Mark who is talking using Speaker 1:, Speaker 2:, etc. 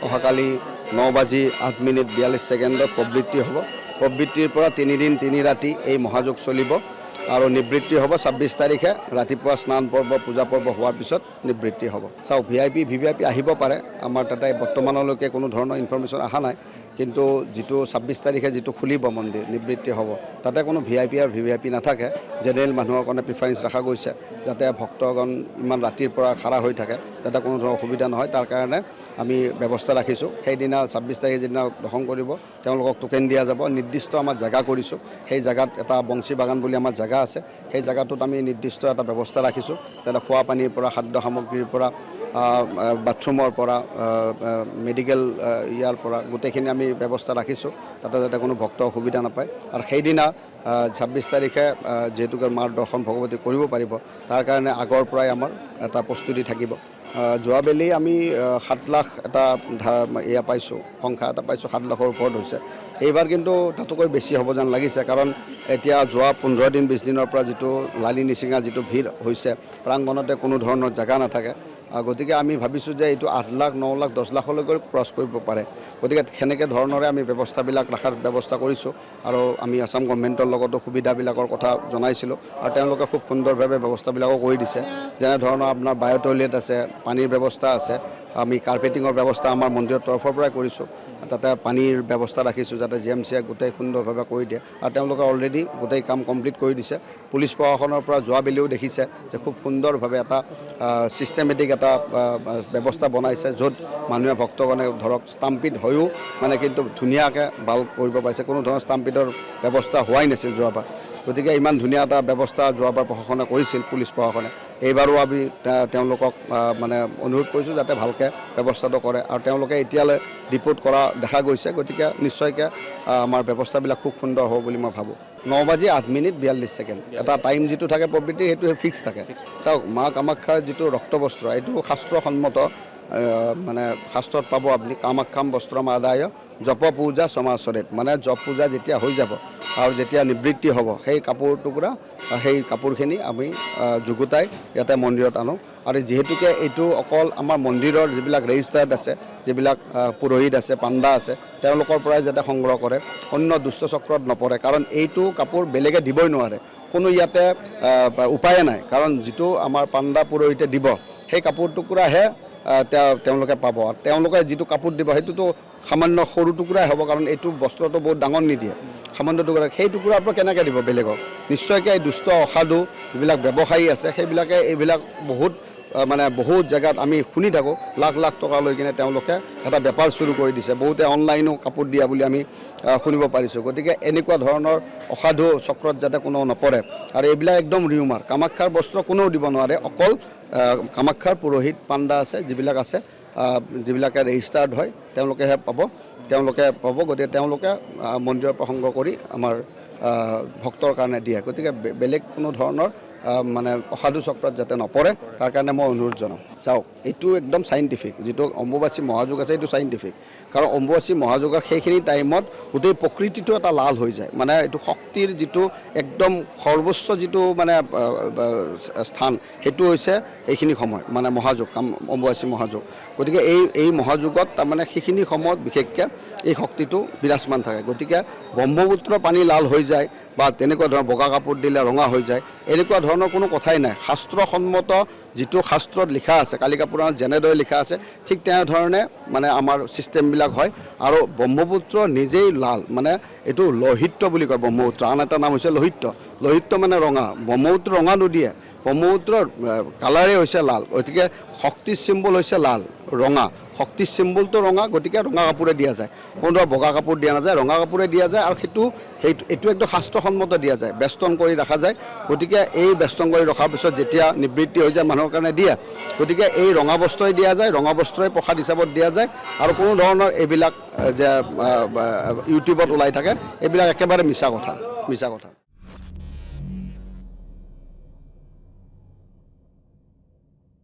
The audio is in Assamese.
Speaker 1: অহাকালি 9:08:42 প্ৰবৃত্তি হ'ব। প্ৰবৃত্তিৰ পৰা 3 দিন 3 ৰাতি এই মহাযোগ চলিব আৰু নিবৃত্তি হ'ব 26 তাৰিখে ৰাতিপুৱা স্নান পৰ্ব পূজা পৰ্ব হোৱাৰ পিছত নিবৃত্তি হ'ব। চাওক VVIP আহিব পাৰে, আমাৰ তাতে বৰ্তমানলৈকে কোনো ধৰণৰ ইনফৰমেশ্যন অহা নাই, কিন্তু যিটো 26 তাৰিখে যিটো খুলিব মন্দিৰ নিবৃত্তি হ'ব তাতে কোনো VIP আৰু VVIP নাথাকে। জেনেৰেল মানুহৰ কাৰণে প্ৰিফাৰেঞ্চ ৰখা গৈছে যাতে ভক্তগণ ইমান ৰাতিৰ পৰা খাৰা হৈ থাকে যাতে কোনো ধৰণৰ অসুবিধা নহয়, তাৰ কাৰণে আমি ব্যৱস্থা ৰাখিছোঁ। সেইদিনা 26 তাৰিখে যিদিনা দৰ্শন কৰিব তেওঁলোকক টোকেন দিয়া যাব। নিৰ্দিষ্ট আমাৰ জেগা কৰিছোঁ, সেই জেগাত এটা বংশী বাগান বুলি আমাৰ জেগা আছে, সেই জেগাটোত আমি নিৰ্দিষ্ট এটা ব্যৱস্থা ৰাখিছোঁ যাতে খোৱা পানীৰ পৰা খাদ্য সামগ্ৰীৰ পৰা বাথৰুমৰ পৰা মেডিকেল ইয়াৰ পৰা গোটেইখিনি আমি ব্যৱস্থা ৰাখিছোঁ তাতে যাতে কোনো ভক্ত অসুবিধা নাপায়। আৰু সেইদিনা 26 তাৰিখে যিহেতুকে মাৰ দৰ্শন ভগৱতী কৰিব পাৰিব তাৰ কাৰণে আগৰ পৰাই আমাৰ এটা প্ৰস্তুতি থাকিব। যোৱাবেলি আমি 7 লাখ এটা এয়া পাইছোঁ, সংখ্যা এটা পাইছোঁ, 7 লাখৰ ওপৰত হৈছে। এইবাৰ কিন্তু তাতোকৈ বেছি হ'ব যেন লাগিছে, কাৰণ এতিয়া যোৱা 15 দিন 20 দিনৰ পৰা যিটো লালি নিচিঙা যিটো ভিৰ হৈছে প্ৰাংগণতে কোনো ধৰণৰ জেগা নাথাকে, গতিকে আমি ভাবিছোঁ যে এইটো 8 লাখ 9 লাখ 10 লাখলৈকে ক্ৰছ কৰিব পাৰে। গতিকে সেনেকৈ ধৰণৰে আমি ব্যৱস্থাবিলাক ৰখাৰ ব্যৱস্থা কৰিছোঁ আৰু আমি আসাম গভৰ্ণমেণ্টৰ লগতো সুবিধাবিলাকৰ কথা জনাইছিলোঁ আৰু তেওঁলোকে খুব সুন্দৰভাৱে ব্যৱস্থাবিলাকো কৰি দিছে। যেনেধৰণৰ আপোনাৰ বায়' টয়লেট আছে, পানীৰ ব্যৱস্থা আছে, আমি কাৰ্পেটিঙৰ ব্যৱস্থা আমাৰ মন্দিৰৰ তৰফৰ পৰাই কৰিছোঁ, তাতে পানীৰ ব্যৱস্থা ৰাখিছোঁ যাতে GMCয়ে গোটেই সুন্দৰভাৱে কৰি দিয়ে আৰু তেওঁলোকে অলৰেডি গোটেই কাম কমপ্লিট কৰি দিছে। পুলিচ প্ৰশাসনৰ পৰা যোৱাবেলিও দেখিছে যে খুব সুন্দৰভাৱে এটা ছিষ্টেমেটিক এটা ব্যৱস্থা বনাইছে য'ত মানুহে ভক্তগণে ধৰক ষ্টাম্পিড হৈও মানে কিন্তু ধুনীয়াকৈ ভাল কৰিব পাৰিছে। কোনো ধৰণৰ ষ্টাম্পিডৰ ব্যৱস্থা হোৱাই নাছিল যোৱাবাৰ, গতিকে ইমান ধুনীয়া এটা ব্যৱস্থা যোৱাবাৰ প্ৰশাসনে কৰিছিল পুলিচ প্ৰশাসনে। এইবাৰো আমি তেওঁলোকক মানে অনুৰোধ কৰিছোঁ যাতে ভালকৈ ব্যৱস্থাটো কৰে আৰু তেওঁলোকে এতিয়ালৈ ৰিপৰ্ট কৰা দেখা গৈছে, গতিকে নিশ্চয়কৈ আমাৰ ব্যৱস্থাবিলাক খুব সুন্দৰ হ'ব বুলি মই ভাবোঁ। 9:08:42 এটা টাইম যিটো থাকে প্ৰবৃত্তি সেইটো ফিক্স থাকে। চাওক, মা কামাখ্যাৰ যিটো ৰক্তবস্ত্ৰ এইটো শাস্ত্ৰসন্মত, মানে শাস্ত্ৰত পাব আপুনি কামাখ্যাম বস্ত্ৰম আদায় জপ পূজা সমাচৰিত, মানে জপ পূজা যেতিয়া হৈ যাব আৰু যেতিয়া নিবৃত্তি হ'ব সেই কাপোৰ টুকুৰা সেই কাপোৰখিনি আমি যুগুতাই ইয়াতে মন্দিৰত আনো। আৰু যিহেতুকে এইটো অকল আমাৰ মন্দিৰৰ যিবিলাক ৰেজিষ্টাৰ্ড আছে, যিবিলাক পুৰোহিত আছে, পাণ্ডা আছে, তেওঁলোকৰ পৰাই যাতে সংগ্ৰহ কৰে, অন্য দুষ্ট চক্ৰত নপৰে, কাৰণ এইটো কাপোৰ বেলেগে দিবই নোৱাৰে, কোনো ইয়াতে উপায়ে নাই, কাৰণ যিটো আমাৰ পাণ্ডা পুৰোহিতে দিব সেই কাপোৰ টুকুৰাহে তেওঁলোকে পাব। তেওঁলোকে যিটো কাপোৰ দিব সেইটোতো সামান্য সৰু টুকুৰাই হ'ব, কাৰণ এইটো বস্ত্ৰটো বহুত ডাঙৰ নিদিয়ে, সামান্য টুকুৰা, সেই টুকুৰাৰ পৰা কেনেকৈ দিব বেলেগক। নিশ্চয়কৈ এই দুষ্ট অসাধু যিবিলাক ব্যৱসায়ী আছে সেইবিলাকে এইবিলাক বহুত জেগাত আমি শুনি থাকোঁ লাখ লাখ টকা লৈ কিনে তেওঁলোকে এটা বেপাৰ চুৰু কৰি দিছে। বহুতে অনলাইনো কাপোৰ দিয়া বুলি আমি শুনিব পাৰিছোঁ। গতিকে এনেকুৱা ধৰণৰ অসাধু চক্ৰত যাতে কোনো নপৰে, আৰু এইবিলাক একদম ৰিউমাৰ, কামাখ্যাৰ বস্ত্ৰ কোনেও দিব নোৱাৰে, অকল কামাখ্যাৰ পুৰোহিত পাণ্ডা আছে যিবিলাক আছে, যিবিলাকে ৰেজিষ্টাৰ্ড হয় তেওঁলোকেহে পাব। গতিকে তেওঁলোকে মন্দিৰৰ পৰা সংগ্ৰহ কৰি আমাৰ ভক্তৰ কাৰণে দিয়ে। গতিকে বেলেগ কোনো ধৰণৰ মানে অসাধু চক্ৰত যাতে নপৰে তাৰ কাৰণে মই অনুৰোধ জনাওঁ। চাওক, এইটো একদম চাইণ্টিফিক, যিটো অম্বুবাচী মহাযোগ আছে এইটো চাইণ্টিফিক, কাৰণ অম্বুবাচী মহাযোগৰ সেইখিনি টাইমত গোটেই প্ৰকৃতিটো এটা লাল হৈ যায়, মানে এইটো শক্তিৰ যিটো একদম সৰ্বোচ্চ যিটো মানে স্থান সেইটো হৈছে এইখিনি সময়, মানে মহাযোগ, অম্বুবাচী মহাযোগ। গতিকে এই মহাযোগত তাৰমানে সেইখিনি সময়ত বিশেষকৈ এই শক্তিটো বিৰাজমান থাকে। গতিকে ব্ৰহ্মপুত্ৰ পানী লাল হৈ যায় বা তেনেকুৱা ধৰণৰ বগা কাপোৰ দিলে ৰঙা হৈ যায়, এনেকুৱা ধৰণৰ কোনো কথাই নাই। শাস্ত্ৰসন্মত যিটো শাস্ত্ৰত লিখা আছে, কালিকা পুৰাণত যেনেদৰে লিখা আছে ঠিক তেনেধৰণে মানে আমাৰ ছিষ্টেমবিলাক হয়। আৰু ব্ৰহ্মপুত্ৰ নিজেই লাল, মানে এইটো লোহিত্য বুলি কয় ব্ৰহ্মপুত্ৰ, আন এটা নাম হৈছে লোহিত্য। লোহিত্য মানে ৰঙা, ব্ৰহ্মপুত্ৰ ৰঙা নদীয়ে, ব্ৰহ্মপুত্ৰৰ কালাৰেই হৈছে লাল। গতিকে শক্তিৰ চিম্বল হৈছে লাল, ৰঙা, শক্তিৰ চিম্বলটো ৰঙা, গতিকে ৰঙা কাপোৰে দিয়া যায়, কোনো বগা কাপোৰ দিয়া নাযায়, ৰঙা কাপোৰে দিয়া যায়। আৰু এইটো একদম শাস্ত্ৰসন্মত দিয়া যায়, বেষ্টন কৰি ৰখা যায়। গতিকে এই বেষ্টন কৰি ৰখাৰ পিছত যেতিয়া নিবৃত্তি হৈ যায় মানুহৰ কাৰণে দিয়ে, গতিকে এই ৰঙা বস্ত্ৰই দিয়া যায়, ৰঙা বস্ত্ৰই প্ৰসাদ হিচাপত দিয়া যায়। আৰু কোনো ধৰণৰ এইবিলাক যে ইউটিউবত ওলাই থাকে এইবিলাক একেবাৰে মিছা কথা।